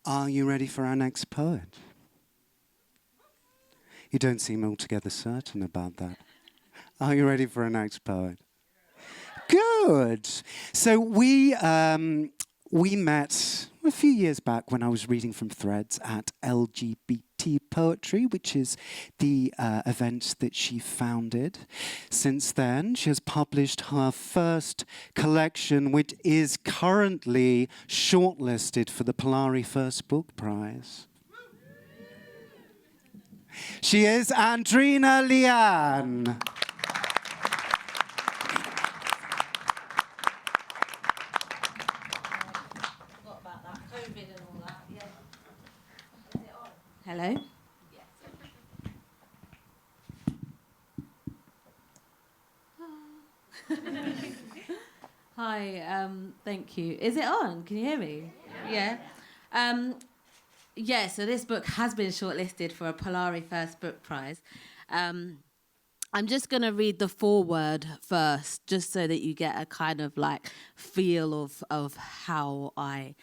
Are you ready for our next poet? You don't seem altogether certain about that. Are you ready for our next poet? Good. So we met a few years back when I was reading from Threads at LGBT Poetry, which is the event that she founded. Since then, she has published her first collection, which is currently shortlisted for the Polari First Book Prize. She is Andreena Leeanne. Hello. Hi, thank you. Is it on? Can you hear me? Yeah. Yeah, so this book has been shortlisted for a Polari First Book Prize. I'm just going to read the foreword first, just so that you get a kind of like feel of how I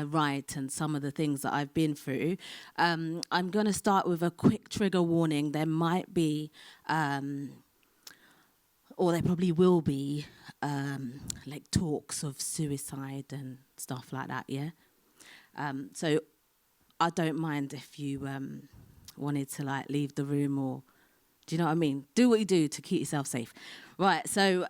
write and some of the things that I've been through. I'm going to start with a quick trigger warning. There might be, or there probably will be, like talks of suicide and stuff like that, yeah? So I don't mind if you wanted to like leave the room, or do you know what I mean? Do what you do to keep yourself safe. Right, so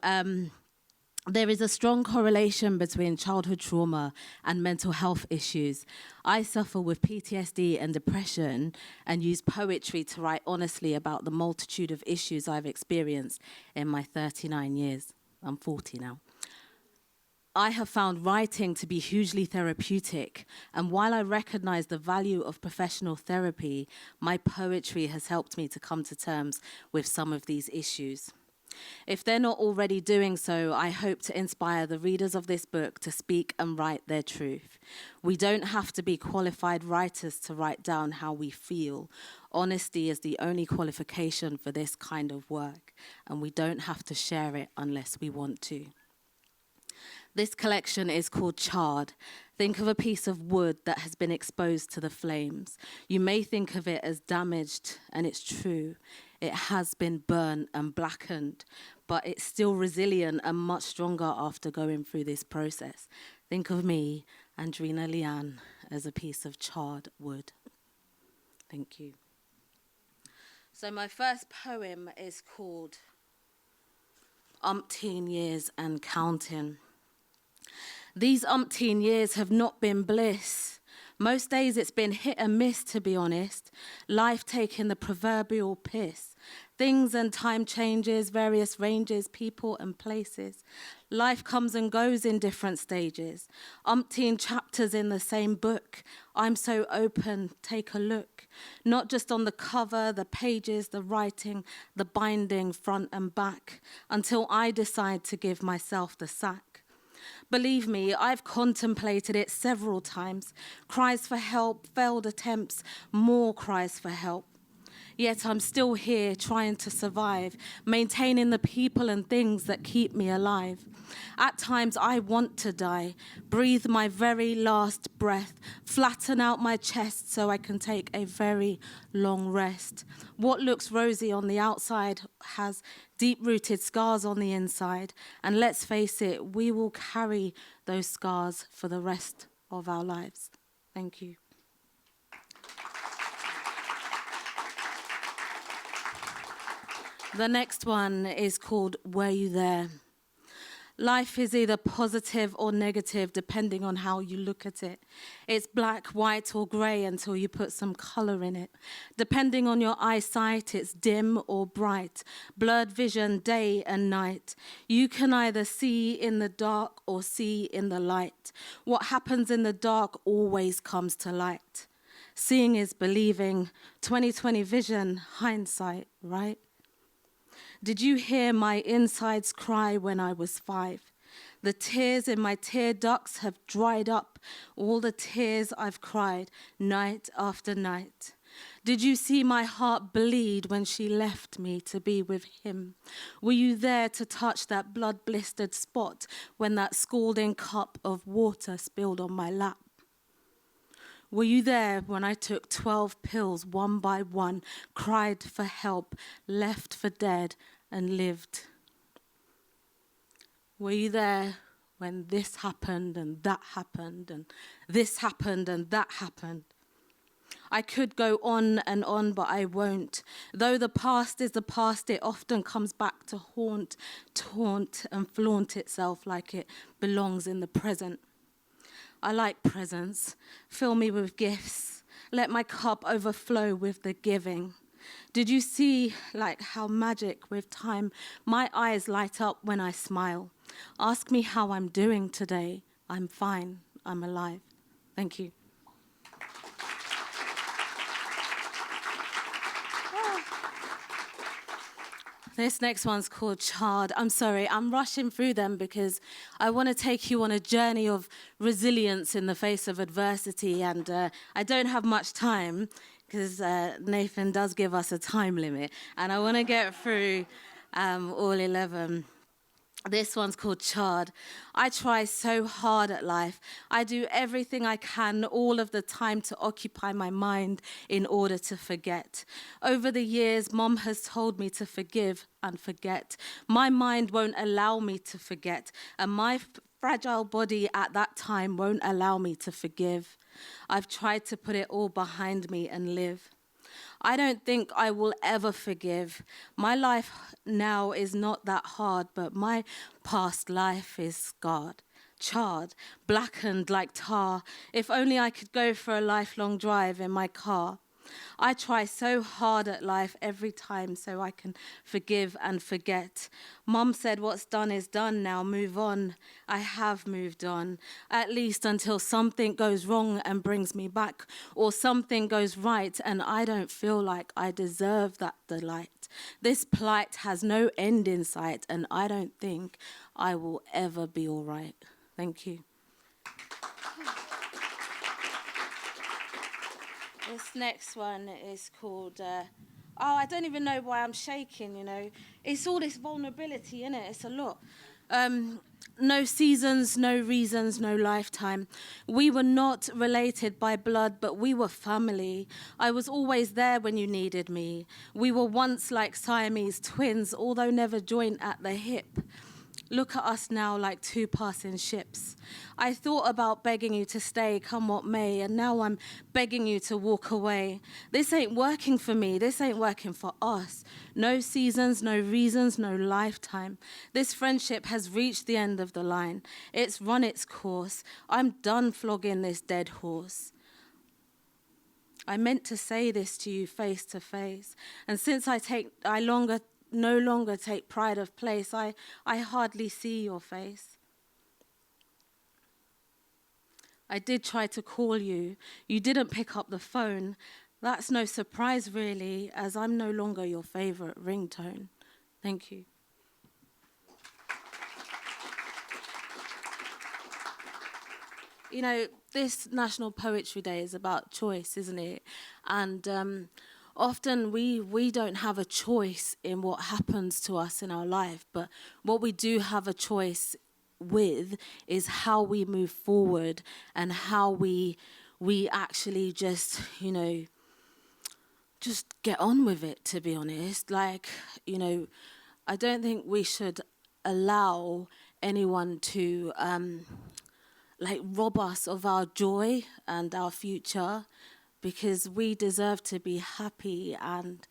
there is a strong correlation between childhood trauma and mental health issues. I suffer with PTSD and depression and use poetry to write honestly about the multitude of issues I've experienced in my 39 years. I'm 40 now. I have found writing to be hugely therapeutic, and while I recognize the value of professional therapy, my poetry has helped me to come to terms with some of these issues. If they're not already doing so, I hope to inspire the readers of this book to speak and write their truth. We don't have to be qualified writers to write down how we feel. Honesty is the only qualification for this kind of work, and we don't have to share it unless we want to. This collection is called Charred. Think of a piece of wood that has been exposed to the flames. You may think of it as damaged, and it's true. It has been burnt and blackened, but it's still resilient and much stronger after going through this process. Think of me, Andreena Leeanne, as a piece of charred wood. Thank you. So my first poem is called Umpteen Years and Counting. These umpteen years have not been bliss. Most days it's been hit and miss, to be honest. Life taking the proverbial piss. Things and time changes, various ranges, people and places. Life comes and goes in different stages. Umpteen chapters in the same book. I'm so open, take a look. Not just on the cover, the pages, the writing, the binding, front and back, until I decide to give myself the sack. Believe me, I've contemplated it several times. Cries for help, failed attempts, more cries for help. Yet I'm still here trying to survive, maintaining the people and things that keep me alive. At times I want to die, breathe my very last breath, flatten out my chest so I can take a very long rest. What looks rosy on the outside has deep-rooted scars on the inside, and let's face it, we will carry those scars for the rest of our lives. Thank you. The next one is called Were You There? Life is either positive or negative, depending on how you look at it. It's black, white, or grey until you put some colour in it. Depending on your eyesight, it's dim or bright, blurred vision, day and night. You can either see in the dark or see in the light. What happens in the dark always comes to light. Seeing is believing. 20/20 vision, hindsight, right? Did you hear my insides cry when I was 5? The tears in my tear ducts have dried up, all the tears I've cried night after night. Did you see my heart bleed when she left me to be with him? Were you there to touch that blood-blistered spot when that scalding cup of water spilled on my lap? Were you there when I took 12 pills one by one, cried for help, left for dead, and lived? Were you there when this happened and that happened and this happened and that happened? I could go on and on, but I won't. Though the past is the past, it often comes back to haunt, taunt, and flaunt itself like it belongs in the present. I like presents. Fill me with gifts. Let my cup overflow with the giving. Did you see like how magic with time my eyes light up when I smile? Ask me how I'm doing today. I'm fine. I'm alive. Thank you. This next one's called Charred. I'm sorry, I'm rushing through them because I want to take you on a journey of resilience in the face of adversity, and I don't have much time because Nathan does give us a time limit, and I want to get through all 11. This one's called Charred. I try so hard at life. I do everything I can all of the time to occupy my mind in order to forget. Over the years, Mom has told me to forgive and forget. My mind won't allow me to forget, and my fragile body at that time won't allow me to forgive. I've tried to put it all behind me and live. I don't think I will ever forgive. My life now is not that hard, but my past life is scarred, charred, blackened like tar. If only I could go for a lifelong drive in my car. I try so hard at life every time so I can forgive and forget. Mum said what's done is done now, move on. I have moved on, at least until something goes wrong and brings me back, or something goes right and I don't feel like I deserve that delight. This plight has no end in sight and I don't think I will ever be all right. Thank you. This next one is called, I don't even know why I'm shaking, you know. It's all this vulnerability, innit? It's a lot. No seasons, no reasons, no lifetime. We were not related by blood, but we were family. I was always there when you needed me. We were once like Siamese twins, although never joined at the hip. Look at us now like two passing ships. I thought about begging you to stay, come what may, and now I'm begging you to walk away. This ain't working for me. This ain't working for us. No seasons, no reasons, no lifetime. This friendship has reached the end of the line. It's run its course. I'm done flogging this dead horse. I meant to say this to you face to face, and since I no longer take pride of place, I hardly see your face. I did try to call you. You didn't pick up the phone. That's no surprise, really, as I'm no longer your favorite ringtone. Thank you. You know, this National Poetry Day is about choice, isn't it? And often we don't have a choice in what happens to us in our life, but what we do have a choice with is how we move forward and how we actually just, you know, just get on with it, to be honest. Like, you know, I don't think we should allow anyone to rob us of our joy and our future, because we deserve to be happy and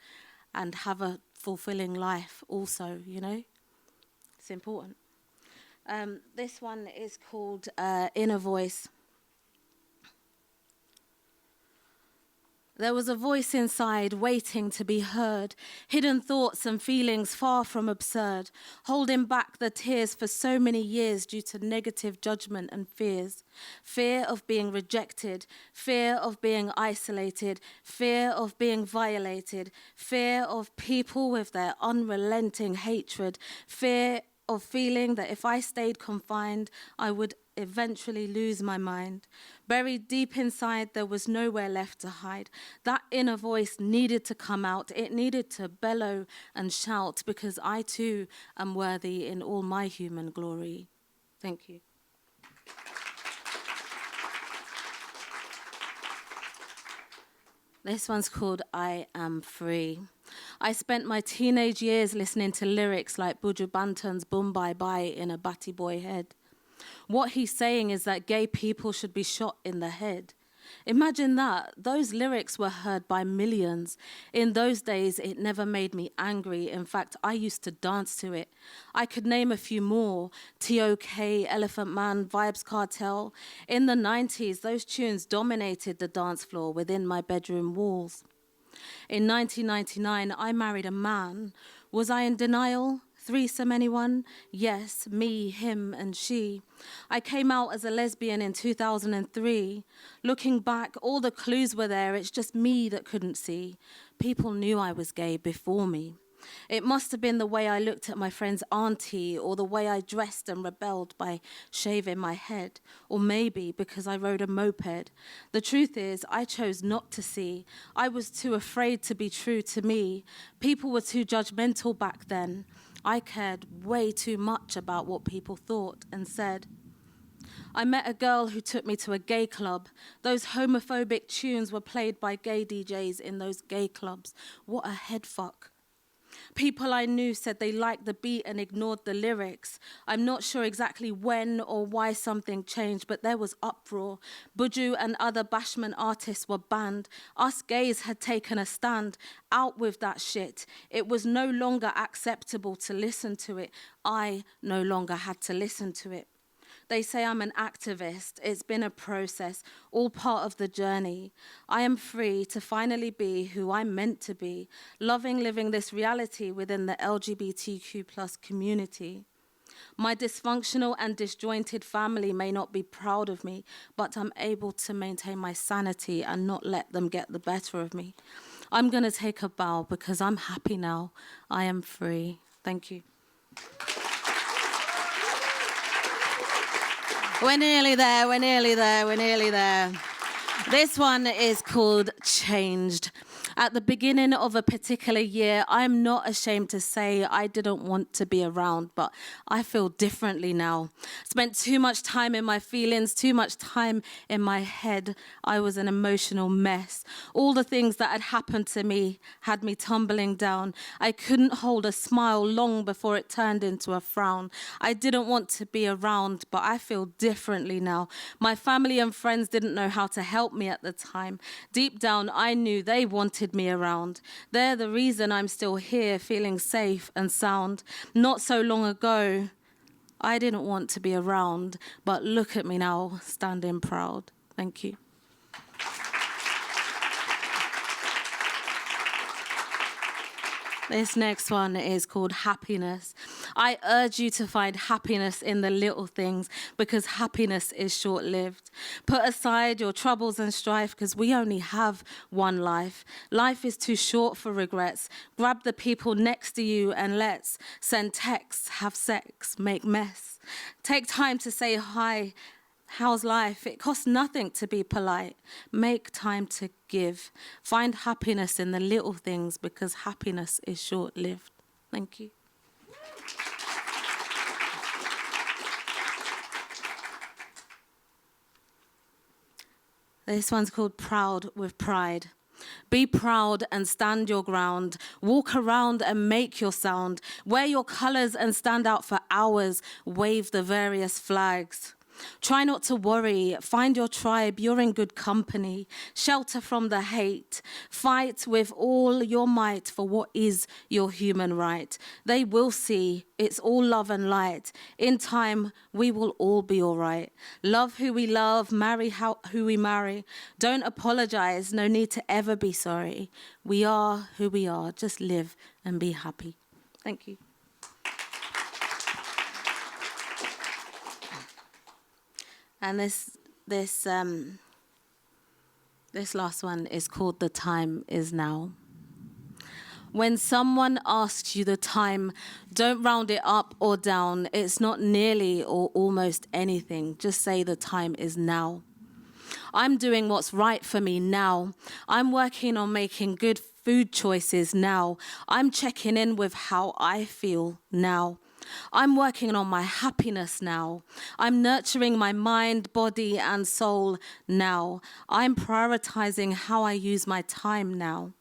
have a fulfilling life also, you know? It's important. This one is called Inner Voice. There was a voice inside waiting to be heard, hidden thoughts and feelings far from absurd, holding back the tears for so many years due to negative judgment and fears. Fear of being rejected, fear of being isolated, fear of being violated, fear of people with their unrelenting hatred, fear of feeling that if I stayed confined, I would eventually lose my mind. Buried deep inside, there was nowhere left to hide. That inner voice needed to come out. It needed to bellow and shout, because I too am worthy in all my human glory. Thank you. This one's called I Am Free. I spent my teenage years listening to lyrics like Buju Banton's Boom Bye Bye in a batty boy head. What he's saying is that gay people should be shot in the head. Imagine that. Those lyrics were heard by millions. In those days, it never made me angry. In fact, I used to dance to it. I could name a few more. T.O.K., Elephant Man, Vibes Cartel. In the 90s, those tunes dominated the dance floor within my bedroom walls. In 1999, I married a man. Was I in denial? Threesome, anyone? Yes, me, him, and she. I came out as a lesbian in 2003. Looking back, all the clues were there. It's just me that couldn't see. People knew I was gay before me. It must have been the way I looked at my friend's auntie, or the way I dressed and rebelled by shaving my head, or maybe because I rode a moped. The truth is, I chose not to see. I was too afraid to be true to me. People were too judgmental back then. I cared way too much about what people thought and said. I met a girl who took me to a gay club. Those homophobic tunes were played by gay DJs in those gay clubs. What a head fuck. People I knew said they liked the beat and ignored the lyrics. I'm not sure exactly when or why something changed, but there was uproar. Buju and other bashment artists were banned. Us gays had taken a stand. Out with that shit. It was no longer acceptable to listen to it. I no longer had to listen to it. They say I'm an activist. It's been a process, all part of the journey. I am free to finally be who I'm meant to be, loving living this reality within the LGBTQ plus community. My dysfunctional and disjointed family may not be proud of me, but I'm able to maintain my sanity and not let them get the better of me. I'm going to take a bow because I'm happy now. I am free. Thank you. We're nearly there, we're nearly there, we're nearly there. This one is called Changed. At the beginning of a particular year, I'm not ashamed to say I didn't want to be around, but I feel differently now. Spent too much time in my feelings, too much time in my head. I was an emotional mess. All the things that had happened to me had me tumbling down. I couldn't hold a smile long before it turned into a frown. I didn't want to be around, but I feel differently now. My family and friends didn't know how to help me at the time. Deep down, I knew they wanted me around. They're the reason I'm still here, feeling safe and sound. Not so long ago, I didn't want to be around, but look at me now, standing proud. Thank you. This next one is called Happiness. I urge you to find happiness in the little things because happiness is short-lived. Put aside your troubles and strife because we only have one life. Life is too short for regrets. Grab the people next to you and let's send texts, have sex, make mess. Take time to say hi. How's life? It costs nothing to be polite. Make time to give. Find happiness in the little things because happiness is short-lived. Thank you. This one's called Proud with Pride. Be proud and stand your ground. Walk around and make your sound. Wear your colors and stand out for hours. Wave the various flags. Try not to worry. Find your tribe. You're in good company. Shelter from the hate. Fight with all your might for what is your human right. They will see it's all love and light. In time, we will all be all right. Love who we love. Marry who we marry. Don't apologize. No need to ever be sorry. We are who we are. Just live and be happy. Thank you. And this last one is called The Time Is Now. When someone asks you the time, don't round it up or down. It's not nearly or almost anything. Just say the time is now. I'm doing what's right for me now. I'm working on making good food choices now. I'm checking in with how I feel now. I'm working on my happiness now. I'm nurturing my mind, body, and soul now. I'm prioritizing how I use my time now.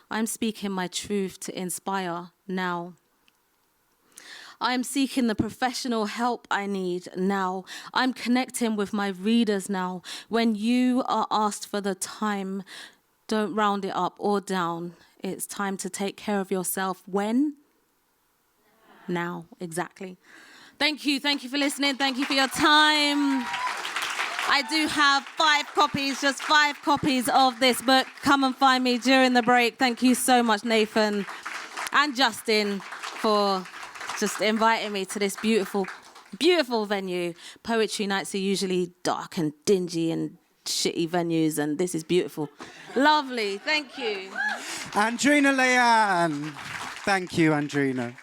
I'm speaking my truth to inspire now. I'm seeking the professional help I need now. I'm connecting with my readers now. When you are asked for the time, don't round it up or down. It's time to take care of yourself. When? Now, exactly. Thank you for listening. Thank you for your time. I do have 5 copies, just 5 copies of this book. Come and find me during the break. Thank you so much, Nathan and Justin, for just inviting me to this beautiful, beautiful venue. Poetry nights are usually dark and dingy and shitty venues, and this is beautiful. Lovely, thank you. Andreena Leeanne. Thank you, Andreena.